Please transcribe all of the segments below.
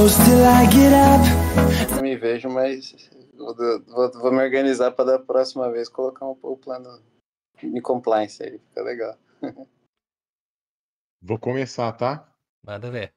till I get up. Eu me vejo, mas vou me organizar para da próxima vez colocar o plano de compliance aí, fica legal. Vou começar, tá? Manda ver.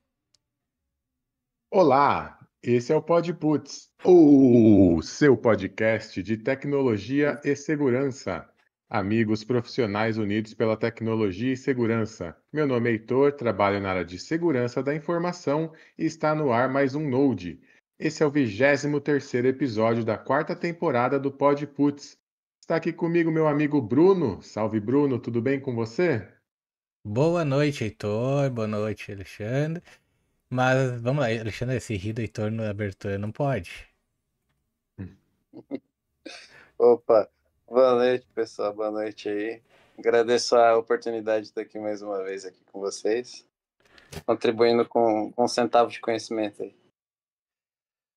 Olá, esse é o PodPutz, o seu podcast de tecnologia e segurança. Amigos profissionais unidos pela tecnologia e segurança. Meu nome é Heitor, trabalho na área de segurança da informação e está no ar mais um Node. Esse é o 23º episódio da 4ª temporada do PodPutz. Está aqui comigo meu amigo Bruno. Salve, Bruno, tudo bem com você? Boa noite, Heitor. Boa noite, Alexandre. Mas vamos lá, Alexandre, esse rir do Heitor na abertura não pode. Opa, boa noite, pessoal, boa noite aí. Agradeço a oportunidade de estar aqui mais uma vez aqui com vocês, contribuindo com um centavo de conhecimento aí.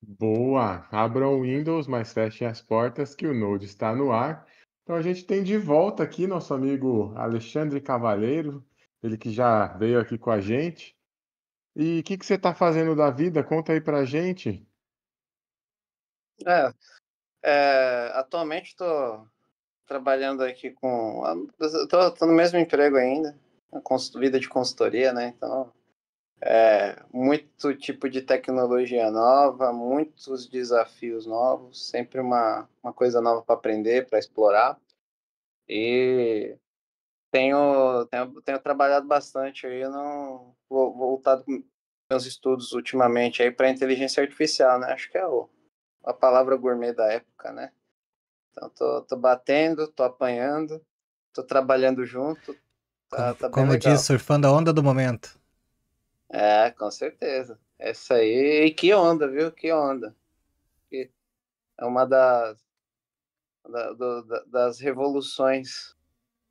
Boa! Abram o Windows, mas fechem as portas que o Node está no ar. Então a gente tem de volta aqui nosso amigo Alexandre Cavalheiro, ele que já veio aqui com a gente. E o que você está fazendo da vida? Conta aí pra gente. Atualmente estou trabalhando aqui tô no mesmo emprego ainda, vida de consultoria, né? Então, muito tipo de tecnologia nova, muitos desafios novos, sempre uma coisa nova para aprender, para explorar. E tenho trabalhado bastante aí, voltado com meus estudos ultimamente aí para inteligência artificial, né? Acho que é a palavra gourmet da época, né? Então, tô batendo, tô apanhando, tô trabalhando junto, tá bem Como legal. diz, surfando a onda do momento. Com certeza. Essa aí, e que onda, viu? Que onda. É uma das revoluções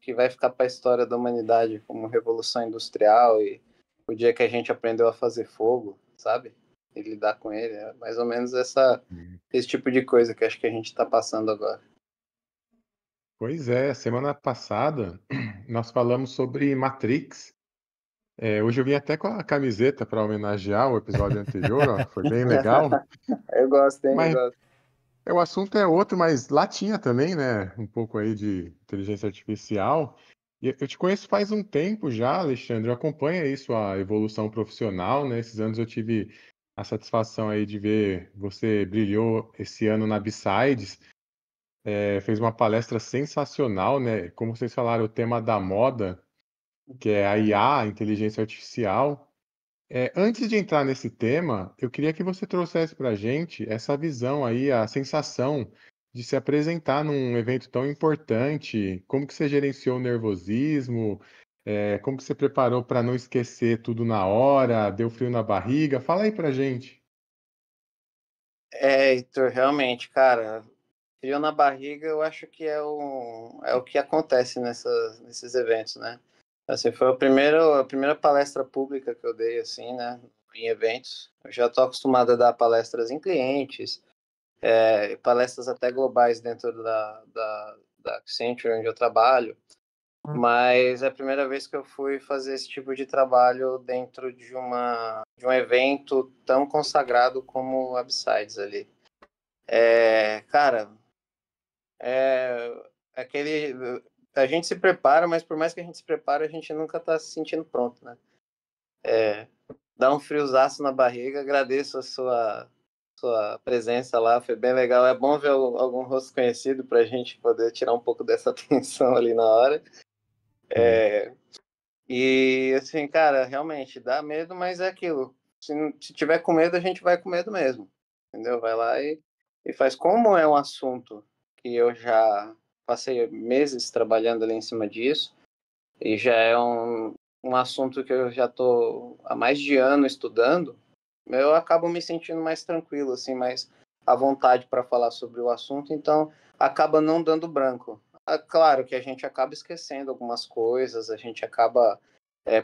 que vai ficar para a história da humanidade, como revolução industrial e o dia que a gente aprendeu a fazer fogo, sabe? E lidar com ele. É mais ou menos esse tipo de coisa que acho que a gente está passando agora. Pois é, semana passada nós falamos sobre Matrix. Hoje eu vim até com a camiseta para homenagear o episódio anterior, ó, foi bem legal. Eu gosto, hein? Mas Eu gosto. o assunto é outro, mas lá tinha também, né? Um pouco aí de inteligência artificial. E eu te conheço faz um tempo já, Alexandre. Eu acompanho isso, a evolução profissional, né? Esses anos eu tive a satisfação aí de ver você brilhou esse ano na B-Sides. Fez uma palestra sensacional, né? Como vocês falaram, o tema da moda, que é a IA, a inteligência artificial. Antes de entrar nesse tema, eu queria que você trouxesse para a gente essa visão aí, a sensação de se apresentar num evento tão importante, como que você gerenciou o nervosismo, como que você preparou para não esquecer tudo na hora, deu frio na barriga, fala aí para a gente. Heitor, realmente, cara, frio na barriga eu acho que é o que acontece nesses eventos, né? Assim, foi a primeira palestra pública que eu dei, assim, né, em eventos. Eu já estou acostumado a dar palestras em clientes, palestras até globais dentro da Accenture, onde eu trabalho, mas é a primeira vez que eu fui fazer esse tipo de trabalho dentro de um evento tão consagrado como o Upsides ali. Cara, aquele... A gente se prepara, mas por mais que a gente se prepare, a gente nunca está se sentindo pronto, né? Dá um friozaço na barriga. Agradeço a sua presença lá, foi bem legal. É bom ver algum rosto conhecido para a gente poder tirar um pouco dessa tensão ali na hora. E assim, cara, realmente dá medo, mas é aquilo. Se tiver com medo, a gente vai com medo mesmo, entendeu? Vai lá e faz. Como é um assunto que eu já passei meses trabalhando ali em cima disso, e já é um assunto que eu já estou há mais de ano estudando, eu acabo me sentindo mais tranquilo, assim, mais à vontade para falar sobre o assunto, então acaba não dando branco. Claro que a gente acaba esquecendo algumas coisas, a gente acaba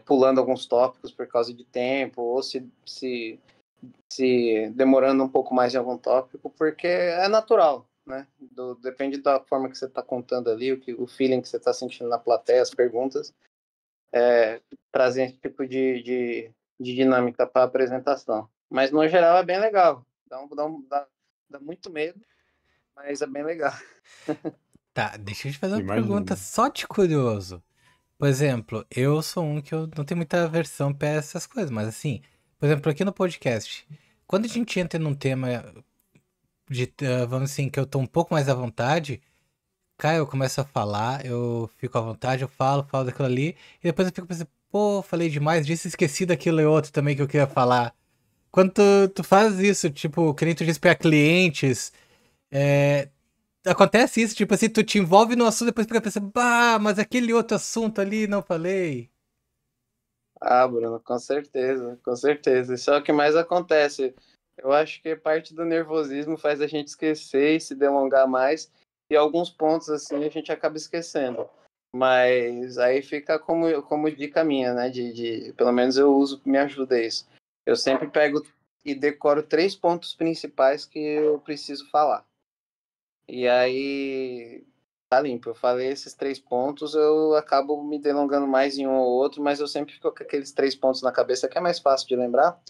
pulando alguns tópicos por causa de tempo, ou se demorando um pouco mais em algum tópico, porque é natural, né? Depende da forma que você está contando ali, o feeling que você está sentindo na plateia, as perguntas, trazem esse tipo de dinâmica para a apresentação. Mas no geral é bem legal. Dá muito medo, mas é bem legal. Tá, deixa eu te fazer uma pergunta Imagina. só de curioso. Por exemplo, eu sou um que eu não tenho muita aversão pra essas coisas, mas assim, por exemplo, aqui no podcast, quando a gente entra num tema de, vamos assim, que eu tô um pouco mais à vontade, cara, eu começo a falar, eu fico à vontade, eu falo daquilo ali, e depois eu fico pensando, pô, falei demais disso, esqueci daquilo e outro também que eu queria falar. Quando tu faz isso, tipo, que nem tu diz pra clientes, é, acontece isso, tipo assim, tu te envolve no assunto e depois fica pensando, bah, mas aquele outro assunto ali não falei. Ah, Bruno, com certeza, com certeza. Isso é o que mais acontece. Eu acho que parte do nervosismo faz a gente esquecer e se delongar mais, e alguns pontos assim a gente acaba esquecendo. Mas aí fica como dica minha, né? Pelo menos eu uso, me ajuda isso. Eu sempre pego e decoro 3 pontos principais que eu preciso falar. E aí tá limpo. Eu falei esses 3 pontos, eu acabo me delongando mais em um ou outro, mas eu sempre fico com aqueles 3 pontos na cabeça que é mais fácil de lembrar.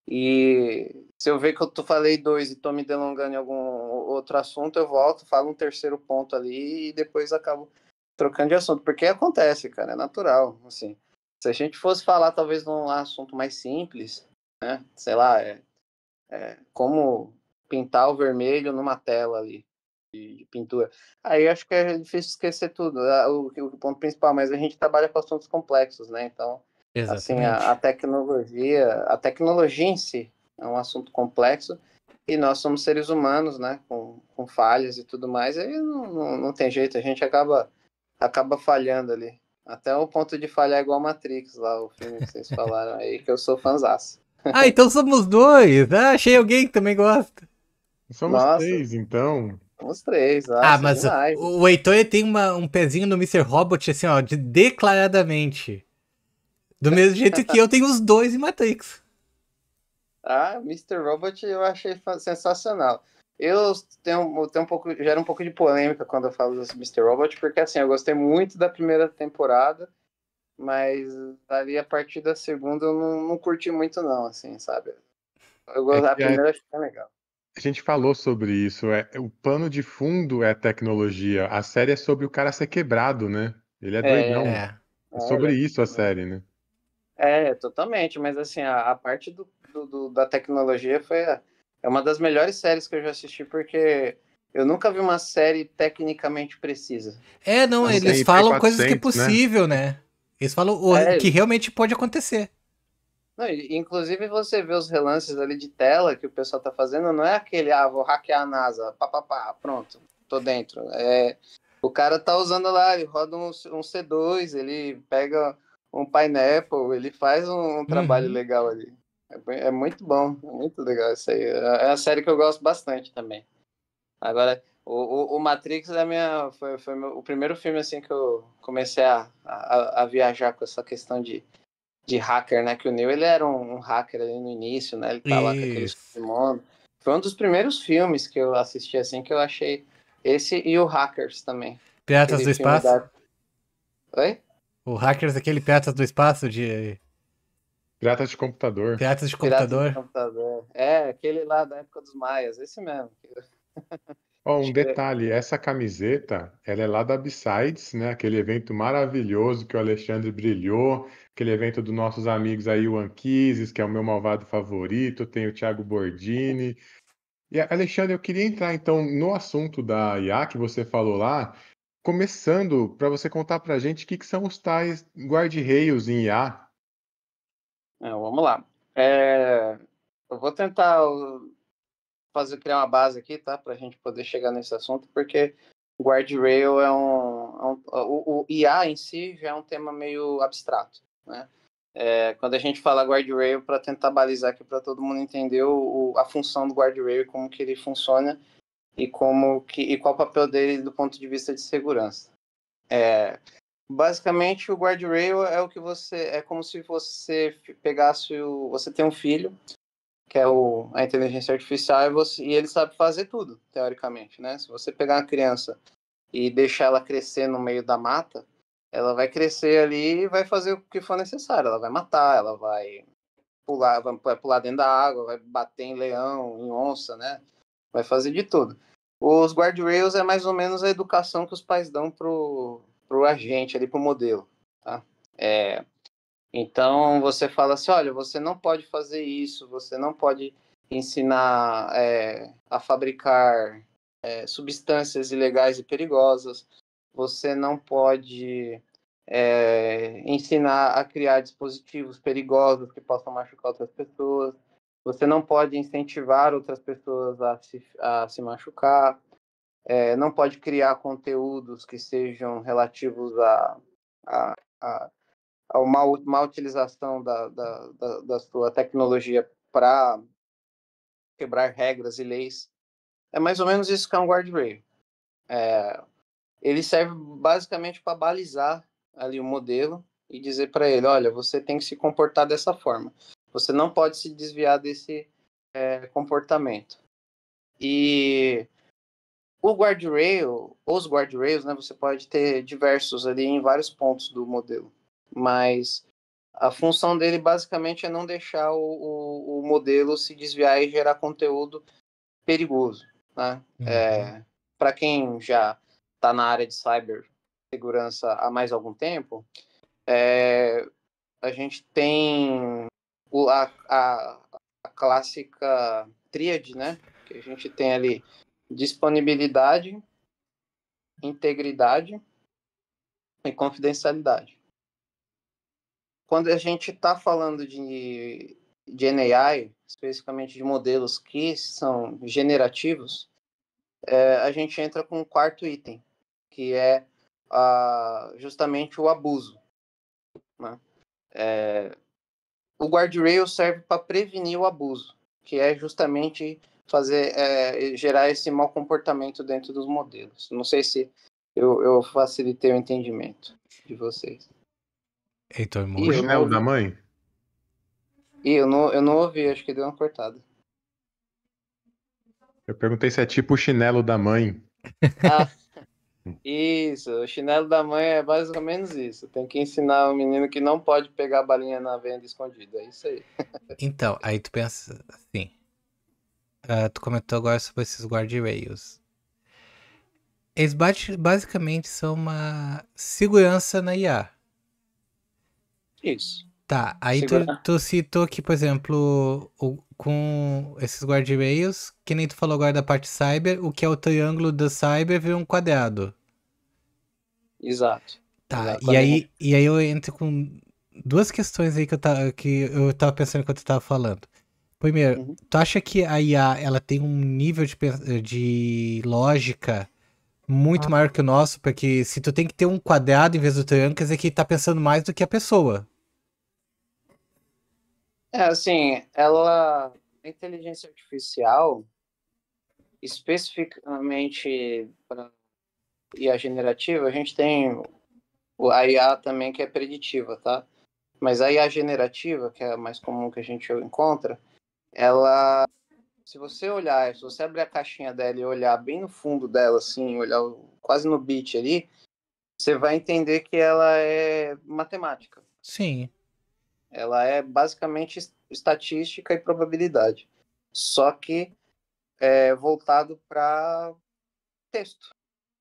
E se eu ver que eu falei 2 e tô me delongando em algum outro assunto, eu volto, falo um terceiro ponto ali e depois acabo trocando de assunto, porque acontece, cara, é natural, assim. Se a gente fosse falar talvez de um assunto mais simples, né, sei lá, como pintar o vermelho numa tela ali de pintura. Aí acho que é difícil esquecer tudo, o ponto principal, mas a gente trabalha com assuntos complexos, né? Então, assim, Exatamente. a tecnologia em si é um assunto complexo e nós somos seres humanos, né? Com falhas e tudo mais, aí não tem jeito, a gente acaba falhando ali. Até o ponto de falhar igual Matrix, lá, o filme que vocês falaram aí, que eu sou fãzaço. Ah, então somos dois. Ah, achei alguém que também gosta. Somos Nossa, três, então. os três, Ah, nossa, mas demais. o Heitor ele tem um pezinho no Mister Robot, assim, ó, declaradamente. Do mesmo jeito que eu tenho os dois em Matrix. Ah, Mr. Robot eu achei sensacional. Eu tenho um pouco, gera um pouco de polêmica quando eu falo desse Mr. Robot, porque assim, eu gostei muito da primeira temporada, mas ali a partir da segunda eu não curti muito não, assim, sabe? É A que primeira achei legal. a gente falou sobre isso. O pano de fundo é a tecnologia. A série é sobre o cara ser quebrado, né? Ele é doidão. É. É sobre isso a Exatamente. série, né? Totalmente, mas assim, a parte da tecnologia é uma das melhores séries que eu já assisti, porque eu nunca vi uma série tecnicamente precisa. É, não, Não Assim, eles tem falam coisas que é IP400, né? possível, né? Eles falam o é, que realmente pode acontecer. não, inclusive você vê os relances ali de tela que o pessoal tá fazendo, não é aquele, vou hackear a NASA, pá, pronto, tô dentro. O cara tá usando lá, ele roda um C2, ele pega um Pineapple, ele faz um trabalho Uhum. legal ali. É muito bom, é muito legal isso aí. É uma série que eu gosto bastante também. Agora, o Matrix foi o primeiro filme assim que eu comecei a viajar com essa questão de hacker, né? Que o Neo ele era um hacker ali no início, né? Ele tá lá com aquele Isso. submundo. Foi um dos primeiros filmes que eu assisti assim que eu achei esse e o Hackers também. Piratas Aquele do filme Espaço? da. Oi? O Hackers, aquele Piratas do Espaço de Pirata de computador. Piratas de Piratas do Computador. Computador. É, aquele lá da época dos Maias, esse mesmo. Ó, um Acho que detalhe, essa camiseta, ela é lá da B-Sides, né? Aquele evento maravilhoso que o Alexandre brilhou, aquele evento dos nossos amigos aí, o Anquises, que é o meu malvado favorito, tem o Thiago Bordini. E, Alexandre, eu queria entrar então no assunto da IA que você falou lá, começando para você contar para a gente o que são os tais guarda-reios em IA. Vamos lá. Eu vou tentar criar uma base aqui, tá? Para a gente poder chegar nesse assunto, porque guardrail o IA em si já é um tema meio abstrato, né? Quando a gente fala guardrail, para tentar balizar aqui para todo mundo entender a função do guardrail, como que ele funciona e qual o papel dele do ponto de vista de segurança. Basicamente, o guardrail é o que é como se você pegasse você tem um filho que é a inteligência artificial, e ele sabe fazer tudo, teoricamente, né? Se você pegar uma criança e deixar ela crescer no meio da mata, ela vai crescer ali e vai fazer o que for necessário. Ela vai matar, ela vai vai pular dentro da água, vai bater em leão, em onça, né? Vai fazer de tudo. Os guardrails é mais ou menos a educação que os pais dão pro agente ali, pro modelo, tá? Então você fala assim, olha, você não pode fazer isso, você não pode ensinar a fabricar substâncias ilegais e perigosas, você não pode ensinar a criar dispositivos perigosos que possam machucar outras pessoas, você não pode incentivar outras pessoas a se machucar, não pode criar conteúdos que sejam relativos a má utilização da sua tecnologia para quebrar regras e leis. É mais ou menos isso que é um guardrail. Ele serve basicamente para balizar ali o modelo e dizer para ele, olha, você tem que se comportar dessa forma. Você não pode se desviar desse comportamento. E os guardrails, né, você pode ter diversos ali em vários pontos do modelo, mas a função dele basicamente é não deixar o modelo se desviar e gerar conteúdo perigoso, né? Para quem já está na área de cibersegurança há mais algum tempo, a gente tem a clássica tríade, né? Que a gente tem ali disponibilidade, integridade e confidencialidade. Quando a gente está falando de GenAI, especificamente de modelos que são generativos, a gente entra com o quarto item, que é justamente o abuso, né? O guardrail serve para prevenir o abuso, que é justamente gerar esse mau comportamento dentro dos modelos. Não sei se eu facilitei o entendimento de vocês. Heitor O morreu. chinelo da mãe? Eu não ouvi, acho que deu uma cortada. Eu perguntei se é tipo o chinelo da mãe. Ah, isso, o chinelo da mãe é mais ou menos isso. Tem que ensinar o menino que não pode pegar a balinha na venda escondida. É isso aí. Então, aí tu pensa assim. Tu comentou agora sobre esses guardrails. Eles basicamente são uma segurança na IA. Isso. Tá, aí tu citou que, por exemplo, com esses guardrails, que nem tu falou agora da parte cyber, o que é o triângulo do cyber vira um quadrado. Exato. Tá, Exato. e aí eu entro com duas questões aí que eu tava pensando enquanto tu tava falando. Primeiro, tu acha que a IA ela tem um nível de lógica muito maior que o nosso? Porque se tu tem que ter um quadrado em vez do triângulo, quer dizer que tá pensando mais do que a pessoa. Assim, a inteligência artificial, especificamente para IA generativa, a gente tem a IA também que é preditiva, tá? Mas a IA generativa, que é a mais comum que a gente encontra, se você abrir a caixinha dela e olhar bem no fundo dela, assim, olhar quase no bit ali, você vai entender que ela é matemática. Sim. Ela é basicamente estatística e probabilidade. Só que voltado para texto,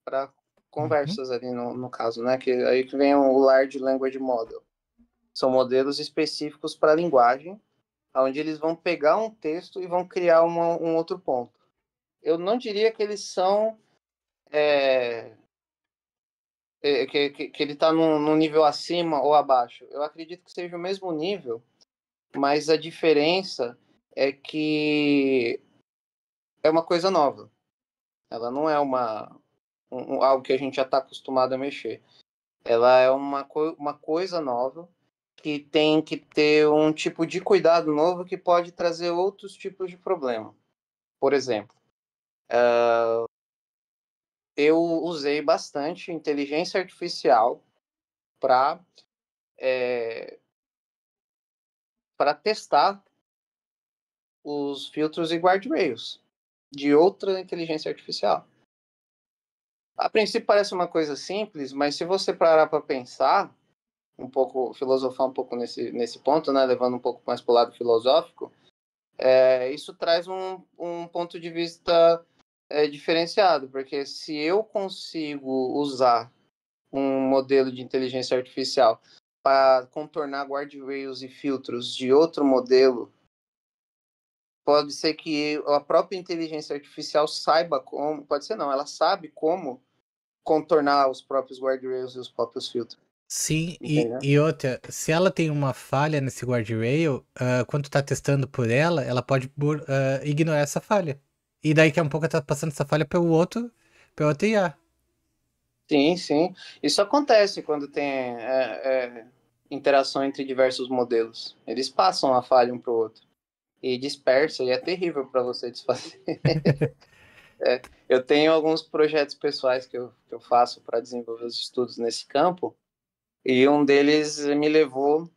para conversas ali no caso, né? Que aí que vem o Large Language Model. São modelos específicos para linguagem, onde eles vão pegar um texto e vão criar um outro ponto. Eu não diria que eles são que ele está num nível acima ou abaixo. Eu acredito que seja o mesmo nível, mas a diferença é que é uma coisa nova. Ela não é algo que a gente já está acostumado a mexer. Ela é uma coisa nova que tem que ter um tipo de cuidado novo que pode trazer outros tipos de problema. Por exemplo, eu usei bastante inteligência artificial para testar os filtros e guardrails de outra inteligência artificial. A princípio parece uma coisa simples, mas se você parar para pensar, filosofar um pouco nesse ponto, né, levando um pouco mais para o lado filosófico, isso traz um ponto de vista diferenciado, porque se eu consigo usar um modelo de inteligência artificial para contornar guardrails e filtros de outro modelo, pode ser que a própria inteligência artificial saiba como, pode ser não, ela sabe como contornar os próprios guardrails e os próprios filtros. Sim, e outra, se ela tem uma falha nesse guardrail, quando tu tá testando por ela, ela pode ignorar essa falha. E daí que a pouco tá passando essa falha pelo outro IA. Sim, sim. Isso acontece quando tem interação entre diversos modelos. Eles passam a falha um para o outro. E dispersa, e é terrível para você desfazer. Eu tenho alguns projetos pessoais que eu faço para desenvolver os estudos nesse campo, e um deles me levou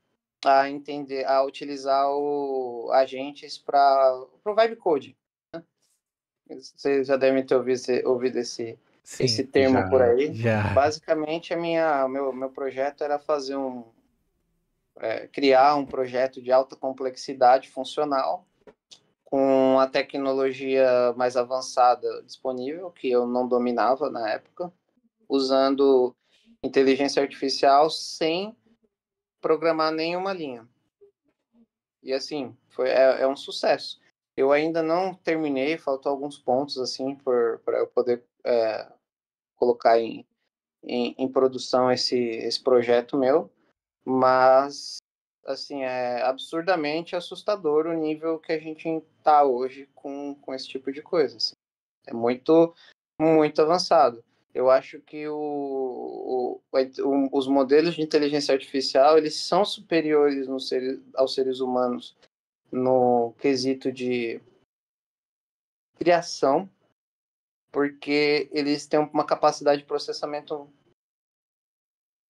a utilizar agentes para o Vibe Code. Vocês já devem ter ouvido esse Sim, termo por aí. já. Basicamente, meu projeto era criar um projeto de alta complexidade funcional com a tecnologia mais avançada disponível, que eu não dominava na época, usando inteligência artificial sem programar nenhuma linha. E assim, é um sucesso. Eu ainda não terminei, faltam alguns pontos assim para eu poder colocar em produção esse projeto meu, mas assim, é absurdamente assustador o nível que a gente está hoje com esse tipo de coisa. Assim. É muito, muito avançado. Eu acho que os modelos de inteligência artificial eles são superiores aos seres humanos no quesito de criação, porque eles têm uma capacidade de processamento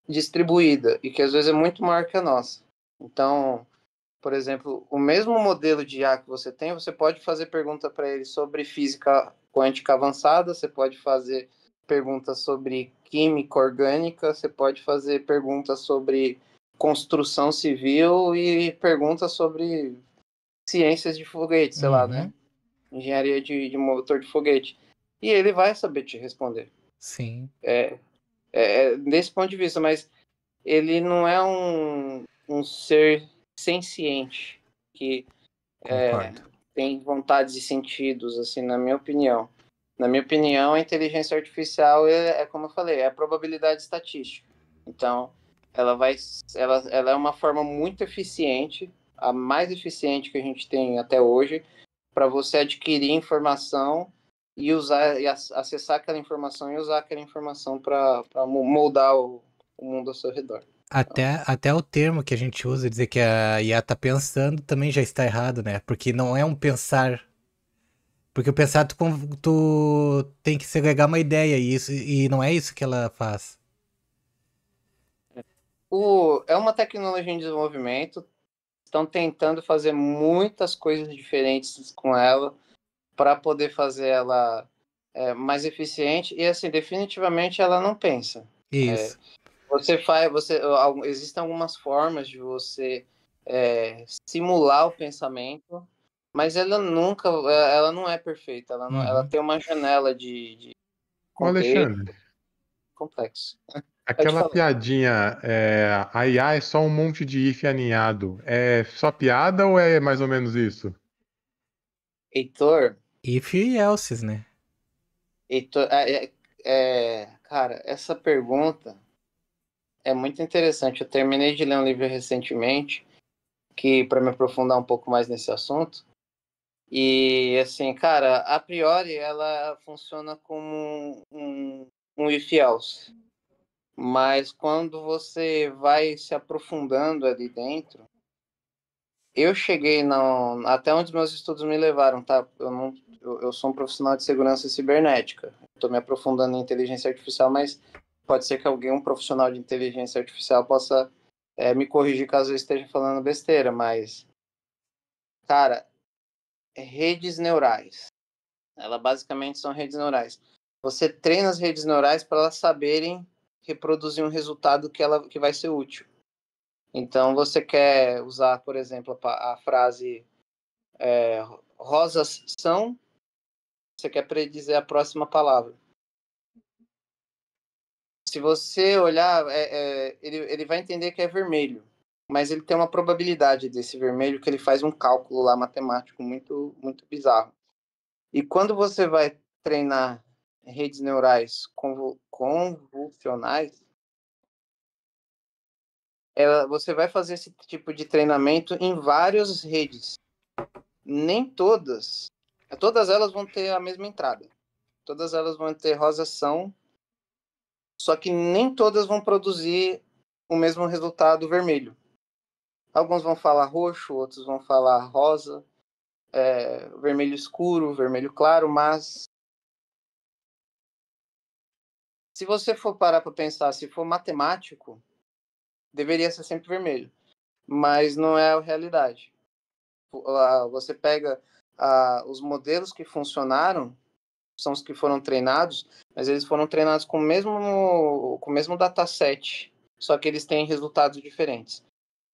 distribuída e que às vezes é muito maior que a nossa. Então, por exemplo, o mesmo modelo de IA que você tem, você pode fazer pergunta para ele sobre física quântica avançada, você pode fazer perguntas sobre química orgânica, você pode fazer perguntas sobre construção civil e perguntas sobre ciências de foguete, sei lá, né? Engenharia de motor de foguete. E ele vai saber te responder. Sim. Desse ponto de vista, mas ele não é um ser senciente que tem vontades e sentidos, assim, na minha opinião. Na minha opinião, a inteligência artificial como eu falei, é a probabilidade estatística. Então, ela é uma forma muito eficiente, a mais eficiente que a gente tem até hoje, para você adquirir informação e usar e acessar aquela informação e usar aquela informação para moldar o mundo ao seu redor. Até o termo que a gente usa, dizer que a IA tá pensando, também já está errado, né? Porque não é um pensar. Porque o pensar, tu tem que segregar uma ideia, e não é isso que ela faz. É uma tecnologia em desenvolvimento, estão tentando fazer muitas coisas diferentes com ela para poder fazer ela mais eficiente, e assim, definitivamente ela não pensa. Isso. Existem algumas formas de você simular o pensamento, mas ela não é perfeita. Ela tem uma janela de Ô, contexto Alexandre, complexo. Pode aquela falar. piadinha, a IA é só um monte de if aninhado. É só piada ou é mais ou menos isso? Heitor, If e elses, né? cara, essa pergunta é muito interessante. Eu terminei de ler um livro recentemente que para me aprofundar um pouco mais nesse assunto. E assim, cara, a priori ela funciona como um if else. Mas quando você vai se aprofundando ali dentro, eu cheguei até onde os meus estudos me levaram, tá? Eu sou um profissional de segurança cibernética. Estou me aprofundando em inteligência artificial, mas pode ser que um profissional de inteligência artificial possa me corrigir caso eu esteja falando besteira, mas, cara, redes neurais. Ela basicamente são redes neurais. Você treina as redes neurais para elas saberem reproduzir um resultado que vai ser útil. Então, você quer usar, por exemplo, a frase rosas são, você quer predizer a próxima palavra. Se você olhar, ele vai entender que é vermelho, mas ele tem uma probabilidade desse vermelho que ele faz um cálculo lá matemático muito, muito bizarro. E quando você vai treinar redes neurais convolucionais, você vai fazer esse tipo de treinamento em várias redes. Nem todas elas vão ter a mesma entrada. Todas elas vão ter rosação, só que nem todas vão produzir o mesmo resultado vermelho. Alguns vão falar roxo, outros vão falar rosa, vermelho escuro, vermelho claro, mas se você for parar para pensar, se for matemático, deveria ser sempre vermelho, mas não é a realidade. Você pega os modelos que funcionaram, são os que foram treinados, mas eles foram treinados com o mesmo dataset, só que eles têm resultados diferentes.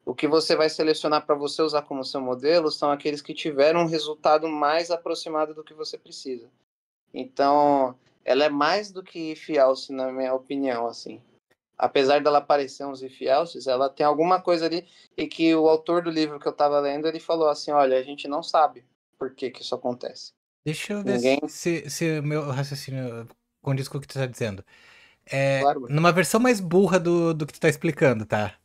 O que você vai selecionar para você usar como seu modelo são aqueles que tiveram um resultado mais aproximado do que você precisa. Então, ela é mais do que if-else, na minha opinião, assim. Apesar dela parecer uns if-elses, ela tem alguma coisa ali e que o autor do livro que eu estava lendo, ele falou assim, olha, a gente não sabe por que isso acontece. Deixa eu ver Ninguém... se o meu raciocínio condiz com o que tu tá dizendo. Claro, Numa versão mais burra do que tu tá explicando, tá?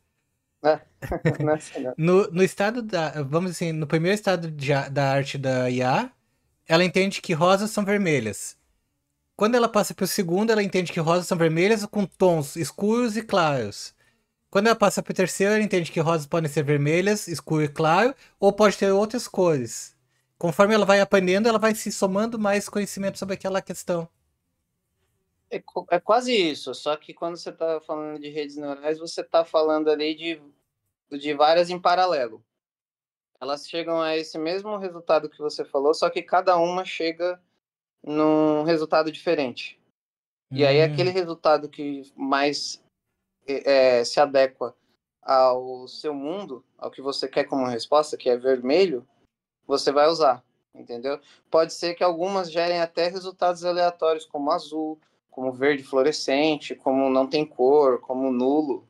não é assim, não. No estado da. Vamos assim, no primeiro estado da arte da IA, ela entende que rosas são vermelhas. Quando ela passa pro segundo, ela entende que rosas são vermelhas com tons escuros e claros. Quando ela passa pro terceiro, ela entende que rosas podem ser vermelhas, escuro e claro, ou pode ter outras cores. Conforme ela vai aprendendo, ela vai se somando mais conhecimento sobre aquela questão. É quase isso, só que quando você está falando de redes neurais, você está falando ali de várias em paralelo. Elas chegam a esse mesmo resultado que você falou, só que cada uma chega num resultado diferente. E aí aquele resultado que mais se adequa ao seu mundo, ao que você quer como resposta, que é vermelho, você vai usar, entendeu? Pode ser que algumas gerem até resultados aleatórios, como azul, como verde fluorescente, como não tem cor, como nulo,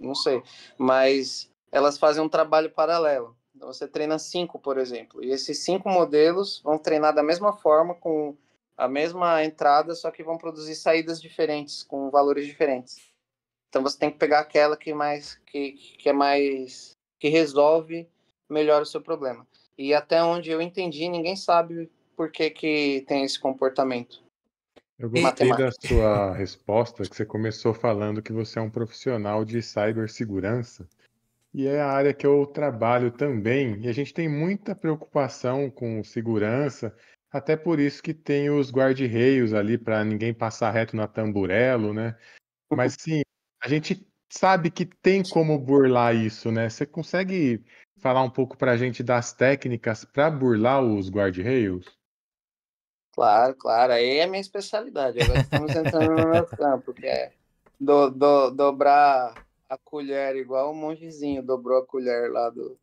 não sei. Mas elas fazem um trabalho paralelo. Então você treina 5, por exemplo, e esses 5 modelos vão treinar da mesma forma, com a mesma entrada, só que vão produzir saídas diferentes, com valores diferentes. Então você tem que pegar aquela que é mais que resolve melhor o seu problema. E até onde eu entendi, ninguém sabe por que tem esse comportamento Eu gostei da matemático. sua resposta, que você começou falando que você é um profissional de cibersegurança, e é a área que eu trabalho também, e a gente tem muita preocupação com segurança, até por isso que tem os guarda-reios ali para ninguém passar reto na tamburelo, né? Mas sim, a gente sabe que tem como burlar isso, né? Você consegue falar um pouco para a gente das técnicas para burlar os guarda-reios? Claro, claro. Aí é a minha especialidade. Agora estamos entrando no meu campo, que é dobrar a colher igual o mongezinho dobrou a colher lá do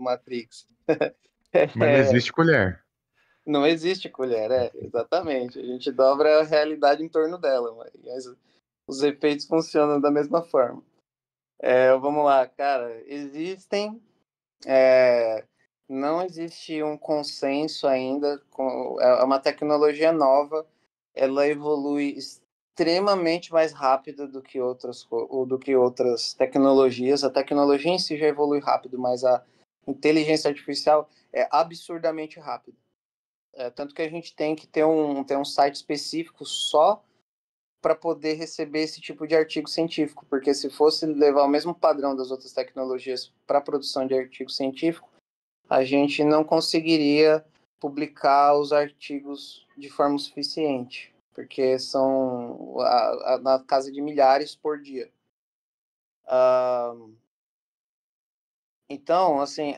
Matrix. Mas não existe colher. Não existe colher, exatamente. A gente dobra a realidade em torno dela, mas os efeitos funcionam da mesma forma. Vamos lá, cara. Não existe um consenso ainda. É uma tecnologia nova. Ela evolui extremamente mais rápido do que outras tecnologias. A tecnologia em si já evolui rápido, mas a inteligência artificial é absurdamente rápida. Tanto que a gente tem que ter um site específico só para poder receber esse tipo de artigo científico, porque se fosse levar o mesmo padrão das outras tecnologias para a produção de artigo científico, a gente não conseguiria publicar os artigos de forma suficiente, porque são na casa de milhares por dia. Então, assim,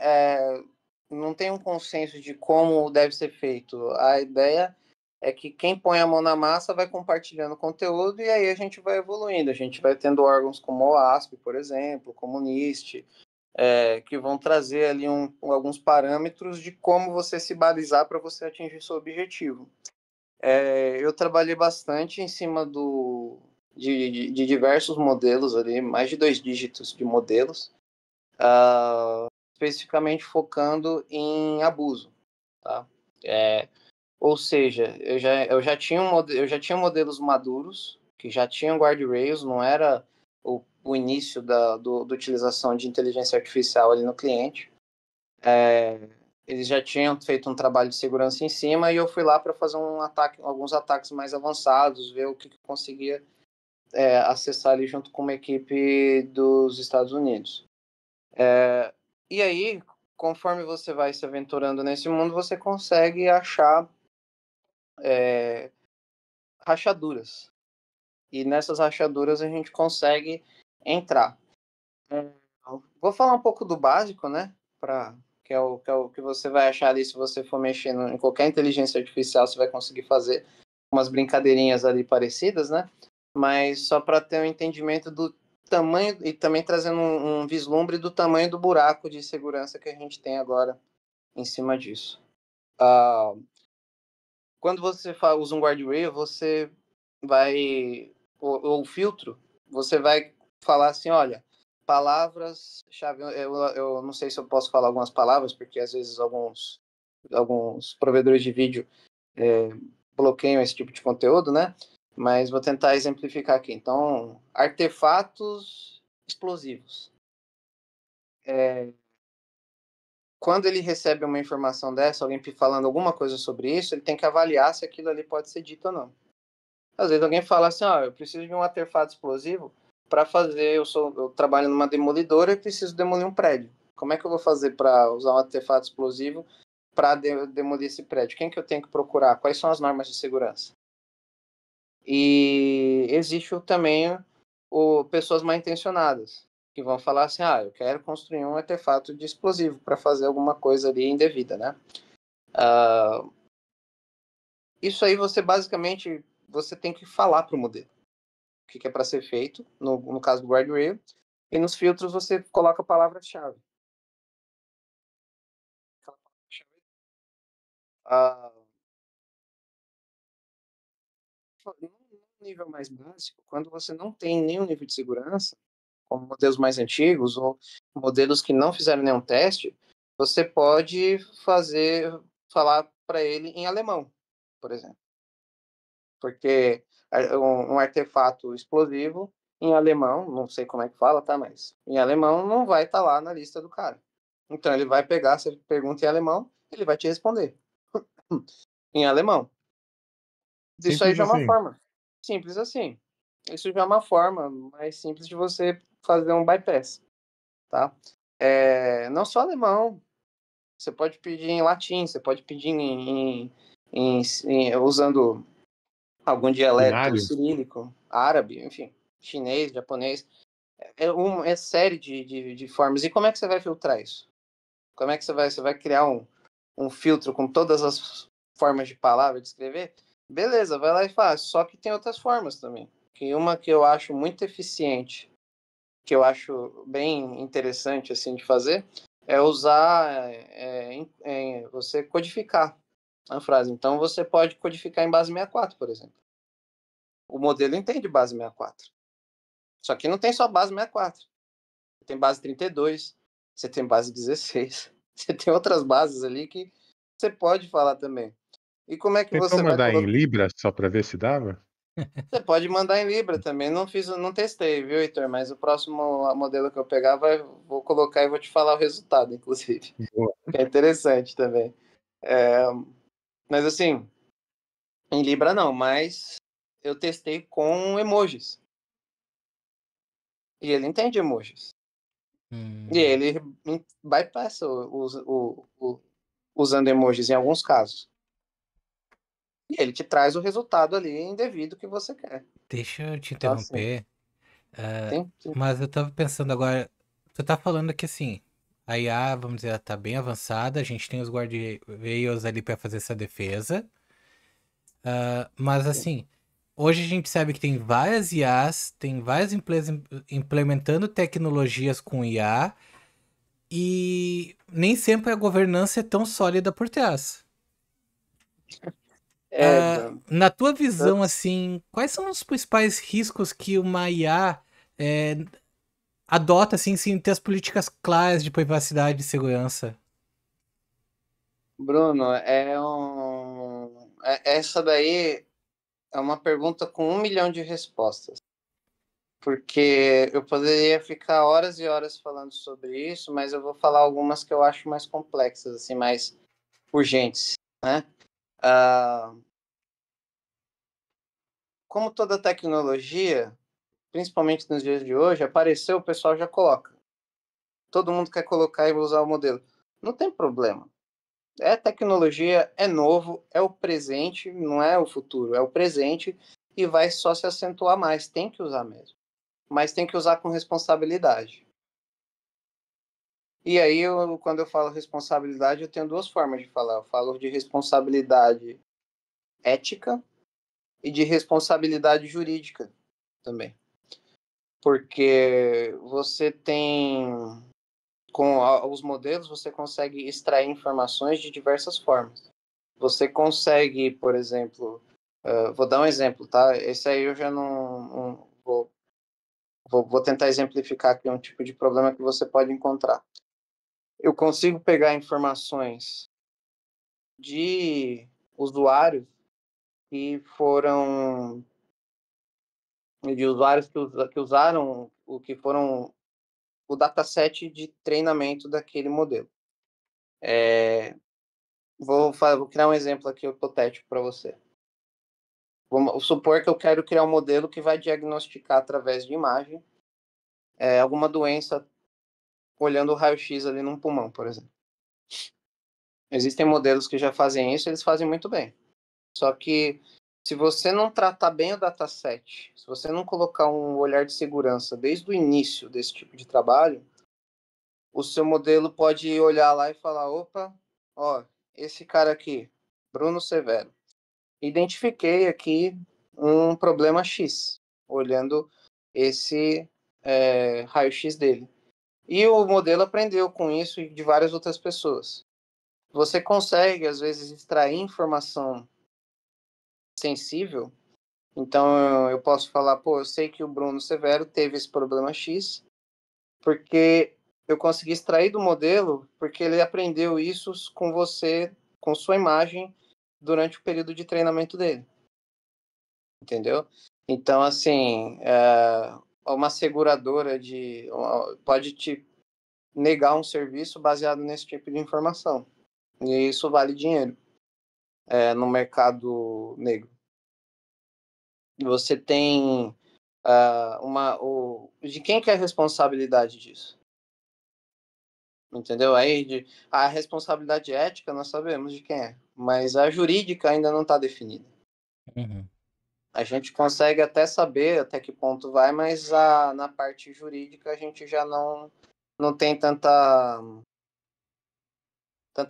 não tem um consenso de como deve ser feito. A ideia é que quem põe a mão na massa vai compartilhando conteúdo e aí a gente vai evoluindo. A gente vai tendo órgãos como o OASP, por exemplo, como o NIST, que vão trazer ali alguns parâmetros de como você se balizar para você atingir seu objetivo. Eu trabalhei bastante em cima de diversos modelos ali, mais de 2 dígitos de modelos, especificamente focando em abuso, tá? Ou seja, eu já tinha modelos maduros, que já tinham guardrails, não era o início da utilização de inteligência artificial ali no cliente. Eles já tinham feito um trabalho de segurança em cima e eu fui lá para fazer alguns ataques mais avançados, ver o que eu conseguia acessar ali junto com uma equipe dos Estados Unidos. E aí, conforme você vai se aventurando nesse mundo, você consegue achar rachaduras. E nessas rachaduras a gente consegue entrar. Vou falar um pouco do básico, né? Que é o que você vai achar ali se você for mexendo em qualquer inteligência artificial, você vai conseguir fazer umas brincadeirinhas ali parecidas, né? Mas só para ter um entendimento do tamanho e também trazendo um vislumbre do tamanho do buraco de segurança que a gente tem agora em cima disso. Quando você usa um guardrail, você vai... O filtro, você vai falar assim, olha, palavras-chave... Eu não sei se eu posso falar algumas palavras, porque às vezes alguns provedores de vídeo bloqueiam esse tipo de conteúdo, né? Mas vou tentar exemplificar aqui. Então, artefatos explosivos. Quando ele recebe uma informação dessa, alguém falando alguma coisa sobre isso, ele tem que avaliar se aquilo ali pode ser dito ou não. Às vezes alguém fala assim, eu preciso de um artefato explosivo para fazer, eu trabalho numa demolidora e preciso demolir um prédio. Como é que eu vou fazer para usar um artefato explosivo para demolir esse prédio? Quem que eu tenho que procurar? Quais são as normas de segurança? E existe também pessoas mal intencionadas, que vão falar assim, eu quero construir um artefato de explosivo para fazer alguma coisa ali indevida, né? Isso aí você tem que falar para o modelo o que é para ser feito, no caso do guardrail, e nos filtros você coloca a palavra-chave. No nível mais básico, quando você não tem nenhum nível de segurança, como modelos mais antigos ou modelos que não fizeram nenhum teste, você pode falar para ele em alemão, por exemplo. Porque um artefato explosivo em alemão, não sei como é que fala, tá? Mas em alemão não vai estar lá na lista do cara. Então ele vai pegar, você pergunta em alemão, ele vai te responder em alemão. Isso aí já é uma forma simples assim. Isso já é uma forma mais simples de você fazer um bypass, tá? Não só alemão, você pode pedir em latim, você pode pedir usando algum dialeto cirílico, árabe, enfim, chinês, japonês. É série de formas. E como é que você vai filtrar isso? Como é que você vai criar um filtro com todas as formas de palavra, de escrever? Beleza, vai lá e faz. Só que tem outras formas também. Uma que eu acho muito eficiente, que eu acho bem interessante assim de fazer, é usar você codificar a frase. Então você pode codificar em base 64, por exemplo. O modelo entende base 64. Só que não tem só base 64. Você tem base 32, você tem base 16, você tem outras bases ali que você pode falar também. E como é que Tentou você vai mandar em colocar? Libra só para ver se dava? Você pode mandar em Libra também. Não testei, viu, Heitor? Mas o próximo modelo que eu pegar, vou colocar e vou te falar o resultado, inclusive. Boa. Que é interessante também. Mas assim, em Libra não, mas eu testei com emojis. E ele entende emojis. E ele bypassa usando emojis em alguns casos. E ele te traz o resultado ali indevido que você quer. Deixa eu te Então, assim, interromper. sim. Mas eu tava pensando agora, você tá falando que assim, a IA, vamos dizer, ela tá bem avançada, a gente tem os guardrails ali pra fazer essa defesa. Mas assim, hoje a gente sabe que tem várias IAs, tem várias empresas implementando tecnologias com IA, e nem sempre a governança é tão sólida por trás. Bruno. Na tua visão, assim, quais são os principais riscos que uma IA adota, assim, sem ter as políticas claras de privacidade e segurança? Bruno, essa daí é uma pergunta com 1 milhão de respostas. Porque eu poderia ficar horas e horas falando sobre isso, mas eu vou falar algumas que eu acho mais complexas, assim, mais urgentes, né? Como toda tecnologia, principalmente nos dias de hoje, apareceu, o pessoal já coloca. Todo mundo quer colocar e usar o modelo. Não tem problema. É tecnologia, é novo, é o presente, não é o futuro, é o presente e vai só se acentuar mais. Tem que usar mesmo. Mas tem que usar com responsabilidade. E aí, quando eu falo responsabilidade, eu tenho duas formas de falar. Eu falo de responsabilidade ética e de responsabilidade jurídica também. Porque você tem, com os modelos, você consegue extrair informações de diversas formas. Você consegue, por exemplo, vou dar um exemplo, tá? Esse aí eu já não vou tentar exemplificar aqui um tipo de problema que você pode encontrar. Eu consigo pegar informações de usuários que foram de usuários que usaram o dataset de treinamento daquele modelo. Vou criar um exemplo aqui hipotético para você. Vamos supor que eu quero criar um modelo que vai diagnosticar através de imagem alguma doença olhando o raio-x ali num pulmão, por exemplo. Existem modelos que já fazem isso, eles fazem muito bem. Só que se você não tratar bem o dataset, se você não colocar um olhar de segurança desde o início desse tipo de trabalho, o seu modelo pode olhar lá e falar, opa, ó, esse cara aqui, Bruno Severo, identifiquei aqui um problema X, olhando esse raio-x dele. E o modelo aprendeu com isso de várias outras pessoas. Você consegue, às vezes, extrair informação sensível. Então, eu posso falar, pô, eu sei que o Bruno Severo teve esse problema X, porque eu consegui extrair do modelo, porque ele aprendeu isso com você, com sua imagem, durante o período de treinamento dele. Entendeu? Então, assim, uma seguradora pode te negar um serviço baseado nesse tipo de informação. E isso vale dinheiro no mercado negro. Você tem de quem que é a responsabilidade disso? Entendeu? Aí a responsabilidade ética nós sabemos de quem é, mas a jurídica ainda não está definida. Uhum. A gente consegue até saber até que ponto vai, mas na parte jurídica a gente já não tem tanta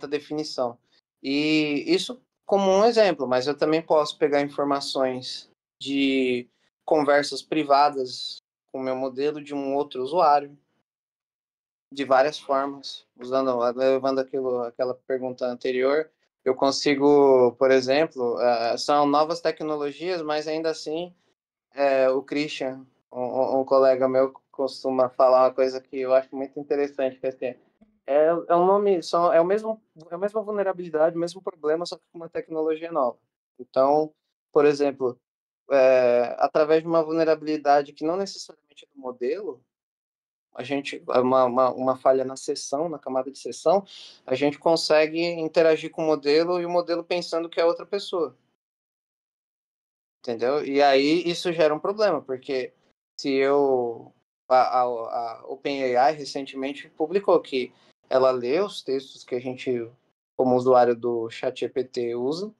definição. E isso como um exemplo, mas eu também posso pegar informações de conversas privadas com o meu modelo de um outro usuário, de várias formas, levando aquela pergunta anterior, eu consigo, por exemplo, são novas tecnologias, mas ainda assim, o Christian, um colega meu, costuma falar uma coisa que eu acho muito interessante, que assim, um nome, é a mesma vulnerabilidade, o mesmo problema, só que com uma tecnologia nova. Então, por exemplo, através de uma vulnerabilidade que não necessariamente é do modelo, a gente, uma falha na seção, na camada de seção, a gente consegue interagir com o modelo e o modelo pensando que é outra pessoa. Entendeu? E aí isso gera um problema, porque se a OpenAI recentemente publicou que ela lê os textos que a gente, como usuário do ChatGPT, usa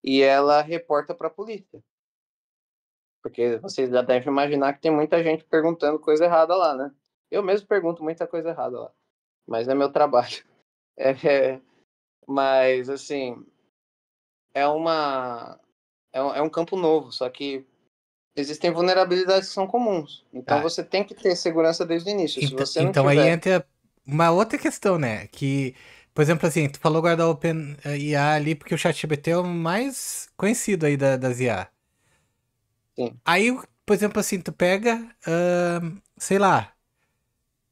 e ela reporta para a polícia. Porque vocês já devem imaginar que tem muita gente perguntando coisa errada lá, né? Eu mesmo pergunto muita coisa errada lá, mas é meu trabalho. Mas, assim, é um campo novo, só que existem vulnerabilidades que são comuns. Então Tá. você tem que ter segurança desde o início. Se você não Então aí tiver. entra uma outra questão, né? Que, por exemplo, assim, tu falou guardar o OpenIA ali porque o ChatGPT é o mais conhecido aí das IA. Sim. Aí, por exemplo, assim, tu pega, sei lá,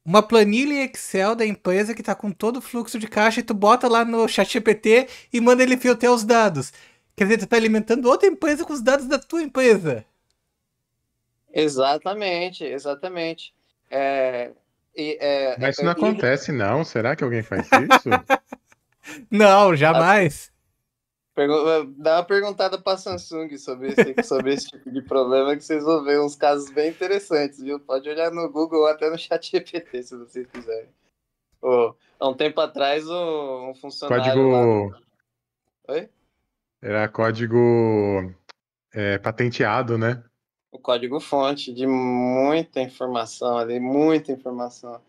uma planilha em Excel da empresa que tá com todo o fluxo de caixa e tu bota lá no ChatGPT e manda ele filtrar os dados. Quer dizer, tu tá alimentando outra empresa com os dados da tua empresa. Exatamente, exatamente. É, Mas isso não e acontece, não. Será que alguém faz isso? Não, jamais. dá uma perguntada para a Samsung sobre esse tipo de problema que vocês vão ver uns casos bem interessantes, viu? Pode olhar no Google ou até no ChatGPT, se vocês quiserem. Pô, há um tempo atrás, um funcionário lá do... Código. Oi? Era código patenteado, né? O código-fonte de muita informação ali, muita informação.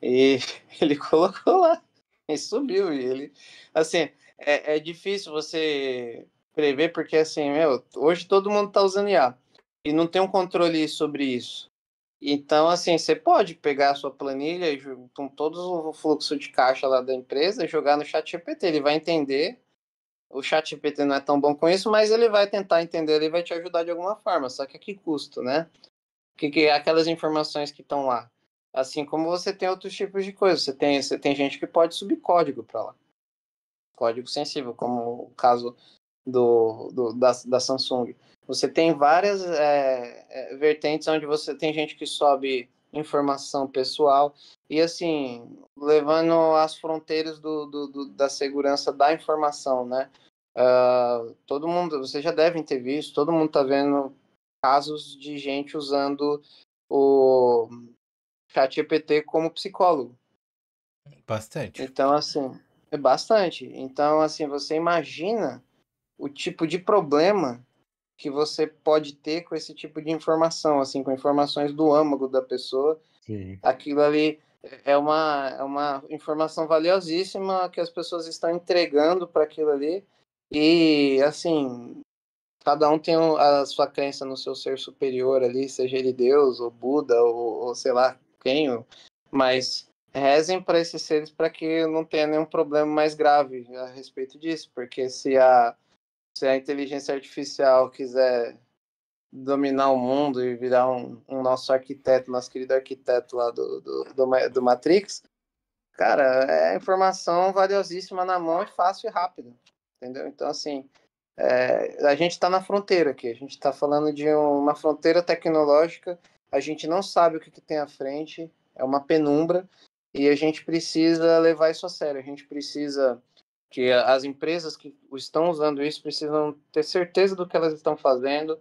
E ele colocou lá, e subiu, e ele... Assim, é difícil você prever, porque assim, hoje todo mundo está usando IA, e não tem um controle sobre isso. Então, assim, você pode pegar a sua planilha com todo o fluxo de caixa lá da empresa e jogar no ChatGPT. Ele vai entender. O ChatGPT não é tão bom com isso, mas ele vai tentar entender, ele vai te ajudar de alguma forma. Só que a que custo, né? Que é aquelas informações que estão lá. Assim como você tem outros tipos de coisas. Você tem gente que pode subir código para lá. Código sensível, como o caso da Samsung. Você tem várias vertentes onde você tem gente que sobe informação pessoal e, assim, levando as fronteiras da segurança da informação, né? Todo mundo, vocês já devem ter visto, todo mundo está vendo casos de gente usando o ChatGPT como psicólogo. Bastante. Então, assim, é bastante. Então, assim, você imagina o tipo de problema que você pode ter com esse tipo de informação, assim, com informações do âmago da pessoa. Sim. Aquilo ali é uma informação valiosíssima que as pessoas estão entregando para aquilo ali. E, assim, cada um tem a sua crença no seu ser superior ali, seja ele Deus, ou Buda, ou sei lá quem, mas rezem para esses seres para que não tenha nenhum problema mais grave a respeito disso, porque se a inteligência artificial quiser dominar o mundo e virar um nosso arquiteto, nosso querido arquiteto lá do Matrix, cara, é informação valiosíssima na mão e fácil e rápido, entendeu? Então, assim, a gente está na fronteira aqui, a gente está falando de uma fronteira tecnológica, a gente não sabe o que tem à frente, é uma penumbra, e a gente precisa levar isso a sério, a gente precisa que as empresas que estão usando isso precisam ter certeza do que elas estão fazendo,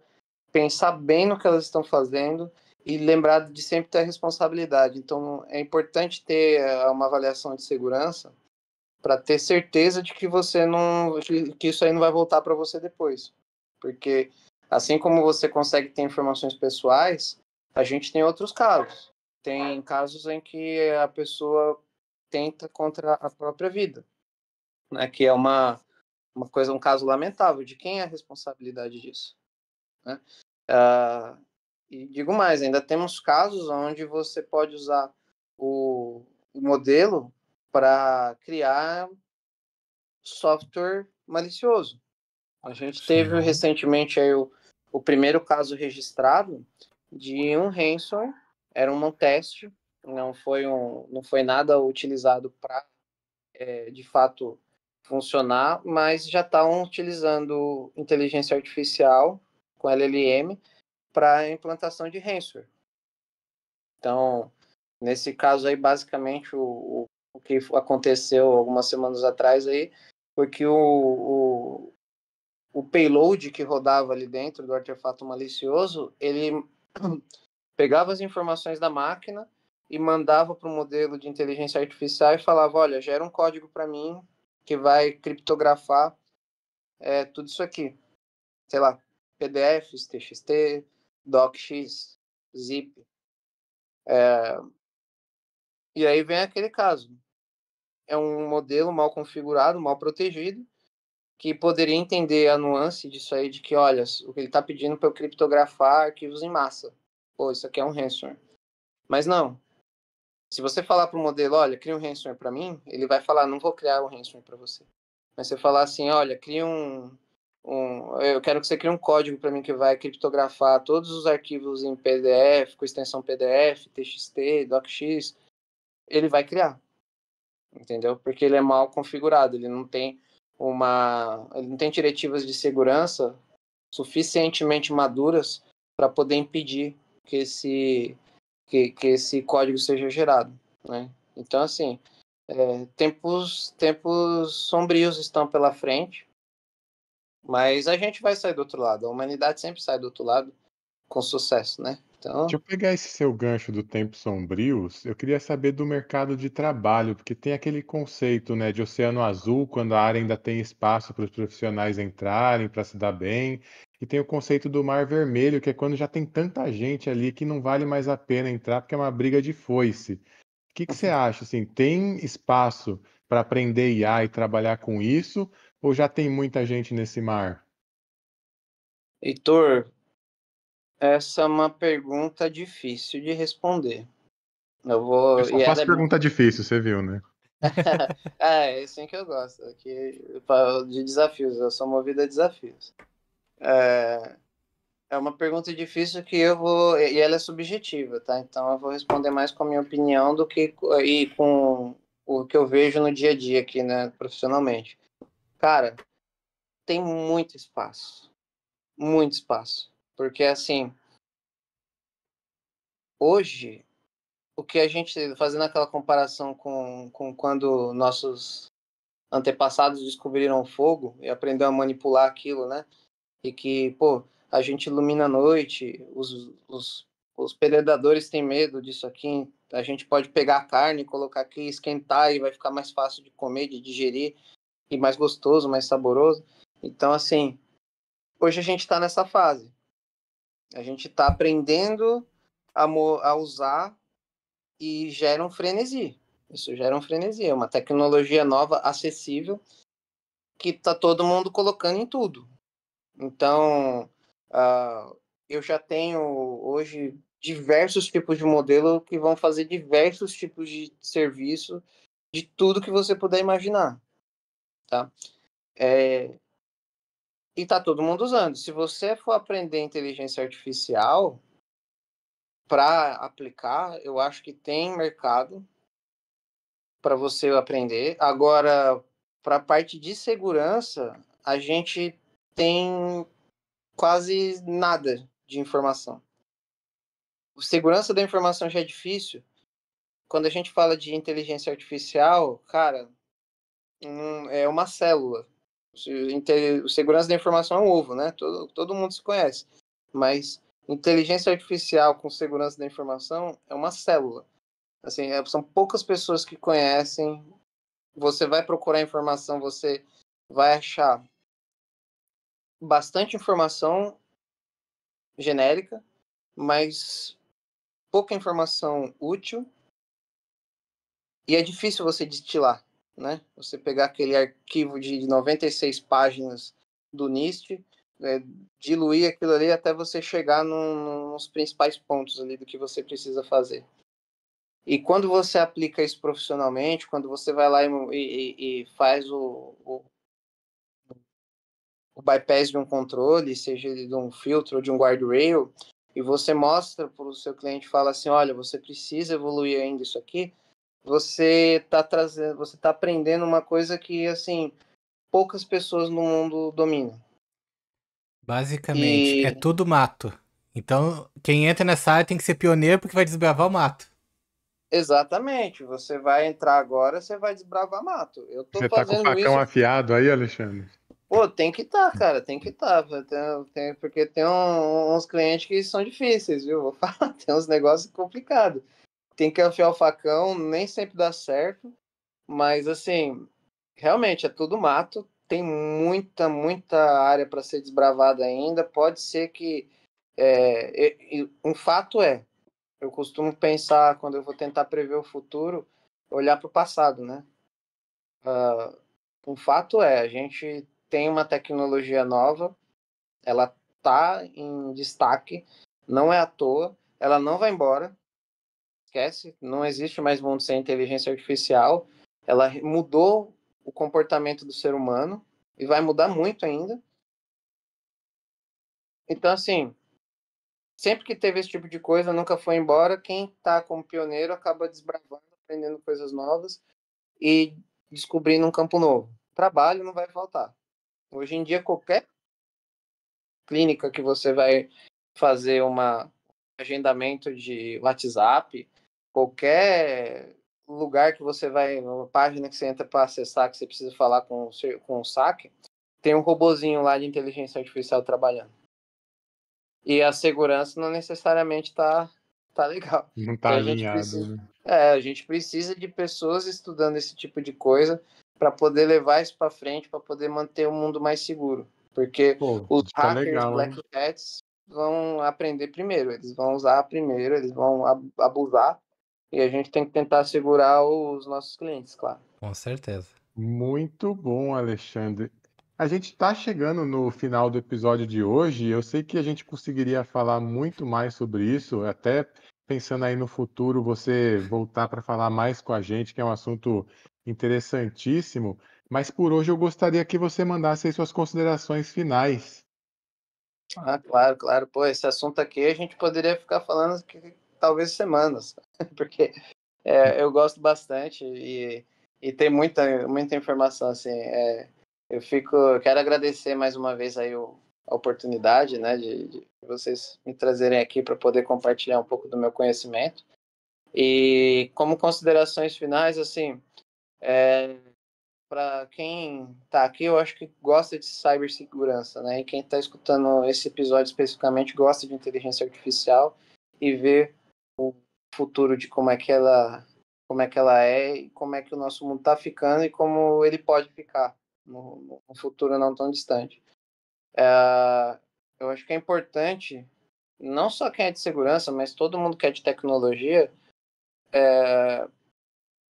pensar bem no que elas estão fazendo e lembrar de sempre ter a responsabilidade. Então, é importante ter uma avaliação de segurança para ter certeza de que você não, que isso aí não vai voltar para você depois, porque assim como você consegue ter informações pessoais, a gente tem outros casos. Tem casos em que a pessoa tenta contra a própria vida, né? Que é uma coisa, um caso lamentável. De quem é a responsabilidade disso, né? E digo mais, ainda temos casos onde você pode usar o modelo para criar software malicioso. A gente teve Sim. recentemente aí o primeiro caso registrado de um ransom, era um teste, não foi nada utilizado para, de fato, funcionar, mas já estão utilizando inteligência artificial com LLM para implantação de ransomware. Então, nesse caso aí, basicamente, o que aconteceu algumas semanas atrás aí foi que o payload que rodava ali dentro do artefato malicioso, ele pegava as informações da máquina e mandava para o modelo de inteligência artificial e falava, olha, gera um código para mim que vai criptografar tudo isso aqui. Sei lá, PDFs, TXT, DocX, Zip. E aí vem aquele caso. É um modelo mal configurado, mal protegido, que poderia entender a nuance disso aí, de que, olha, o que ele está pedindo para eu criptografar arquivos em massa. Pô, isso aqui é um ransomware. Mas não. Se você falar para o modelo, olha, cria um ransomware para mim, ele vai falar, não vou criar um ransomware para você. Mas você falar assim, olha, cria eu quero que você crie um código para mim que vai criptografar todos os arquivos em PDF, com extensão PDF, TXT, DocX, ele vai criar, entendeu? Porque ele é mal configurado, ele não tem diretivas de segurança suficientemente maduras para poder impedir que esse código seja gerado, né? Então, assim, tempos sombrios estão pela frente, mas a gente vai sair do outro lado. A humanidade sempre sai do outro lado com sucesso, né? Então, Deixa eu pegar esse seu gancho do tempo sombrios. Eu queria saber do mercado de trabalho, porque tem aquele conceito, né, de oceano azul, quando a área ainda tem espaço para os profissionais entrarem, para se dar bem. E tem o conceito do mar vermelho, que é quando já tem tanta gente ali que não vale mais a pena entrar, porque é uma briga de foice. O que que você acha, assim, tem espaço para aprender IA e trabalhar com isso, ou já tem muita gente nesse mar? Heitor, essa é uma pergunta difícil de responder. Eu só E ela faço é pergunta difícil, você viu, né? é assim que eu gosto, de desafios, eu sou movido a desafios. É uma pergunta difícil que e ela é subjetiva, tá? Então eu vou responder mais com a minha opinião do que e com o que eu vejo no dia a dia aqui, né, profissionalmente. Cara, tem muito espaço, porque assim, hoje o que a gente fazendo aquela comparação com quando nossos antepassados descobriram o fogo e aprenderam a manipular aquilo, né? E que, pô, a gente ilumina a noite, os predadores têm medo disso aqui, a gente pode pegar a carne, colocar aqui, esquentar e vai ficar mais fácil de comer, de digerir, e mais gostoso, mais saboroso. Então, assim, hoje a gente está nessa fase. A gente está aprendendo a usar e gera um frenesi. Isso gera um frenesi, é uma tecnologia nova, acessível, que tá todo mundo colocando em tudo. Então, eu já tenho hoje diversos tipos de modelo que vão fazer diversos tipos de serviço de tudo que você puder imaginar, tá? E tá todo mundo usando. Se você for aprender inteligência artificial para aplicar, eu acho que tem mercado para você aprender. Agora, para a parte de segurança, a gente tem quase nada de informação. O segurança da informação já é difícil. Quando a gente fala de inteligência artificial, cara, é uma célula. O segurança da informação é um ovo, né? Todo mundo se conhece. Mas inteligência artificial com segurança da informação é uma célula. Assim, são poucas pessoas que conhecem. Você vai procurar informação, você vai achar bastante informação genérica, mas pouca informação útil, e é difícil você destilar, né? Você pegar aquele arquivo de 96 páginas do NIST, diluir aquilo ali até você chegar nos principais pontos ali do que você precisa fazer. E quando você aplica isso profissionalmente, quando você vai lá e faz o bypass de um controle, seja de um filtro ou de um guardrail, e você mostra para o seu cliente, fala assim, olha, você precisa evoluir ainda isso aqui, você tá aprendendo uma coisa que, assim, poucas pessoas no mundo dominam. Basicamente, é E, tudo mato. Então, quem entra nessa área tem que ser pioneiro porque vai desbravar o mato. exatamente, você vai entrar agora, você vai desbravar mato. Eu tô Você tá com o fazendo facão isso. afiado aí, Alexandre? Pô, tem que estar, cara, tem que estar. Porque tem uns clientes que são difíceis, viu? Vou falar, tem uns negócios complicados. Tem que afiar o facão, nem sempre dá certo, mas assim, realmente é tudo mato, tem muita área para ser desbravada ainda. Pode ser que. Um fato eu costumo pensar, quando eu vou tentar prever o futuro, olhar para o passado, né? Um fato a gente tem uma tecnologia nova, ela está em destaque, não é à toa, ela não vai embora. esquece, não existe mais mundo sem inteligência artificial. Ela mudou o comportamento do ser humano e vai mudar muito ainda. Então, assim, sempre que teve esse tipo de coisa, nunca foi embora. Quem está como pioneiro acaba desbravando, aprendendo coisas novas e descobrindo um campo novo. Trabalho não vai faltar. Hoje em dia, qualquer clínica que você vai fazer um agendamento de WhatsApp, qualquer lugar que você vai, uma página que você entra para acessar, que você precisa falar com o saque, tem um robozinho lá de inteligência artificial trabalhando. E a segurança não necessariamente tá legal. Não Então tá alinhado, né? a gente precisa de pessoas estudando esse tipo de coisa para poder levar isso para frente, para poder manter o mundo mais seguro. Porque Pô, os tá hackers, legal, hein? black hats, vão aprender primeiro, eles vão usar primeiro, eles vão abusar, e a gente tem que tentar segurar os nossos clientes, claro. Com certeza. Muito bom, Alexandre. A gente está chegando no final do episódio de hoje. Eu sei que a gente conseguiria falar muito mais sobre isso, até pensando aí no futuro, você voltar para falar mais com a gente, que é um assunto interessantíssimo. Mas por hoje eu gostaria que você mandasse aí suas considerações finais. Ah, claro, claro. Pô, esse assunto aqui a gente poderia ficar falando talvez semanas, porque eu gosto bastante e tem muita informação, assim. Eu quero agradecer mais uma vez aí a oportunidade, né, de vocês me trazerem aqui para poder compartilhar um pouco do meu conhecimento. E como considerações finais, assim, para quem está aqui, eu acho que gosta de cibersegurança, né? E quem está escutando esse episódio especificamente gosta de inteligência artificial e vê o futuro de como é que ela é e como é que o nosso mundo está ficando e como ele pode ficar no futuro não tão distante. Eu acho que é importante, não só quem é de segurança, mas todo mundo que é de tecnologia,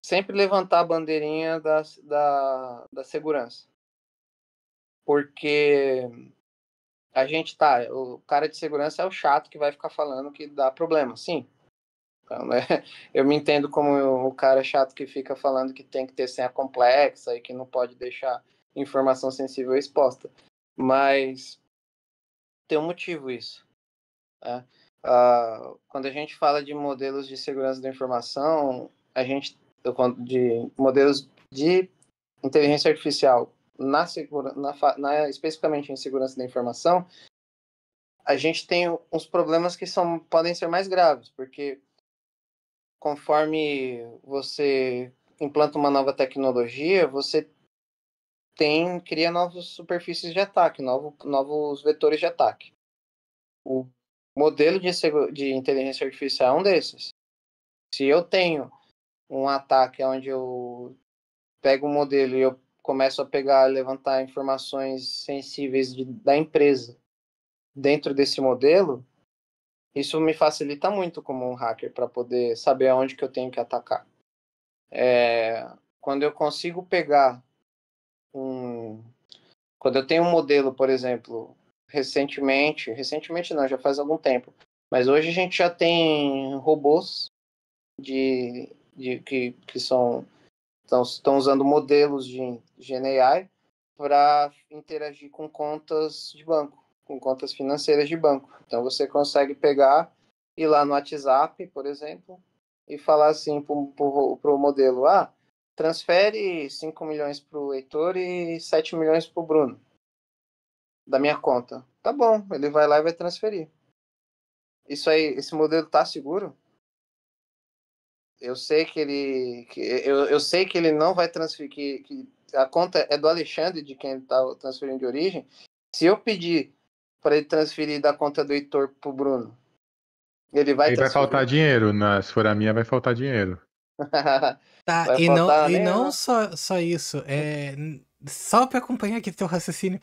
sempre levantar a bandeirinha da segurança. Porque o cara de segurança é o chato que vai ficar falando que dá problema, sim. Então, né, eu me entendo como o cara chato que fica falando que tem que ter senha complexa e que não pode deixar informação sensível exposta. Mas tem um motivo isso. Né? Quando a gente fala de modelos de segurança da informação, de modelos de inteligência artificial especificamente em segurança da informação, a gente tem uns problemas que podem ser mais graves, porque conforme você implanta uma nova tecnologia, você cria novas superfícies de ataque, novos vetores de ataque. O modelo de inteligência artificial é um desses. Se eu tenho um ataque onde eu pego um modelo e eu começo a levantar informações sensíveis da empresa dentro desse modelo, isso me facilita muito como um hacker para poder saber aonde que eu tenho que atacar. Quando eu consigo quando eu tenho um modelo, por exemplo, recentemente não, já faz algum tempo, mas hoje a gente já tem robôs que estão usando modelos de GenAI para interagir com contas de banco, com contas financeiras de banco. Então você consegue ir lá no WhatsApp, por exemplo, e falar assim para o modelo, transfere 5 milhões para o Heitor e 7 milhões para o Bruno, da minha conta. Tá bom, ele vai lá e vai transferir. Isso aí, esse modelo tá seguro? Eu sei eu sei que ele não vai transferir, que a conta é do Alexandre, de quem ele está transferindo de origem. Se eu pedir para ele transferir da conta do Heitor pro Bruno, ele vai Aí vai transferir? faltar dinheiro, né? Se for a minha, vai faltar dinheiro. Tá, Vai faltar e nem. não só isso. Só pra acompanhar aqui teu raciocínio.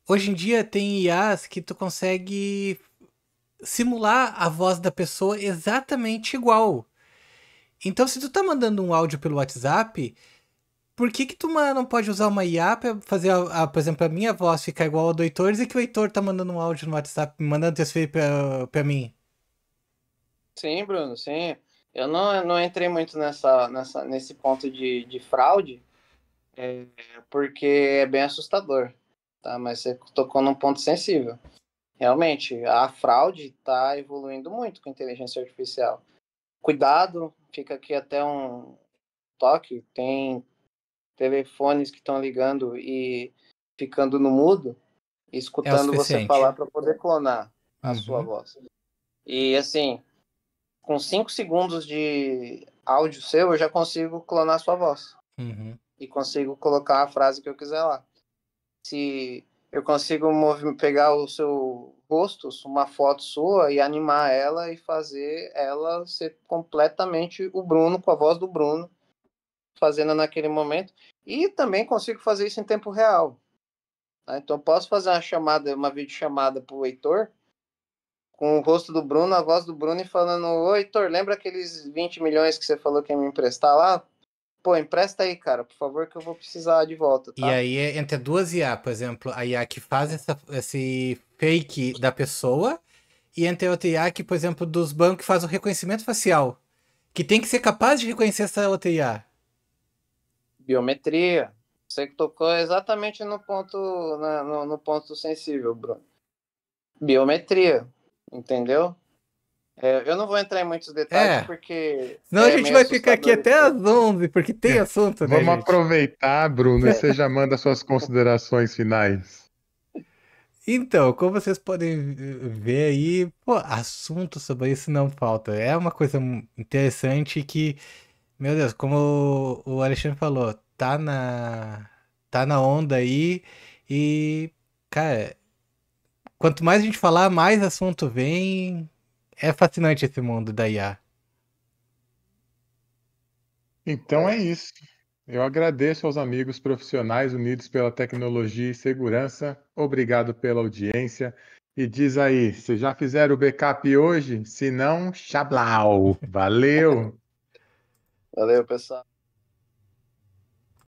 Hoje em dia tem IAs que tu consegue simular a voz da pessoa exatamente igual. Então, se tu tá mandando um áudio pelo WhatsApp, por que tu não pode usar uma IA pra fazer, por exemplo, a minha voz ficar igual ao do Heitor e que o Heitor tá mandando um áudio no WhatsApp, mandando transferir pra mim? Sim, Bruno, sim. Eu não entrei muito nesse ponto de fraude, porque é bem assustador, tá? Mas você tocou num ponto sensível. Realmente, a fraude está evoluindo muito com a inteligência artificial. Cuidado, fica aqui até um toque, tem telefones que estão ligando e ficando no mudo, É o escutando você suficiente. falar para poder clonar a sua Uhum. voz. E assim, com 5 segundos de áudio seu, eu já consigo clonar sua voz. Uhum. E consigo colocar a frase que eu quiser lá. Se eu consigo pegar o seu rosto, uma foto sua, e animar ela e fazer ela ser completamente o Bruno, com a voz do Bruno, fazendo naquele momento. E também consigo fazer isso em tempo real. Tá? Então, posso fazer uma videochamada para o Heitor, com o rosto do Bruno, a voz do Bruno, e falando: Ô, Heitor, lembra aqueles 20 milhões que você falou que ia me emprestar lá? Pô, empresta aí, cara, por favor, que eu vou precisar de volta, E tá? aí, entre duas IA, por exemplo, a IA que faz esse fake da pessoa, e entre outra IA que, por exemplo, dos bancos que faz o reconhecimento facial. Que tem que ser capaz de reconhecer essa outra IA. Biometria. Você que tocou exatamente no ponto, no ponto sensível, Bruno. Biometria, entendeu? Eu não vou entrar em muitos detalhes É. porque Senão a é gente meio vai ficar aqui assustador até esse às ponto. 11, porque tem assunto, né, Vamos gente? aproveitar, Bruno, e você já manda suas considerações finais. Então, como vocês podem ver aí, pô, assunto sobre isso não falta. É uma coisa interessante que, meu Deus, como o Alexandre falou, tá na onda aí e, cara, quanto mais a gente falar, mais assunto vem. É fascinante esse mundo da IA. Então é isso. Eu agradeço aos amigos profissionais unidos pela tecnologia e segurança. Obrigado pela audiência. E diz aí, vocês já fizeram o backup hoje? Se não, xablau. Valeu! Valeu, pessoal.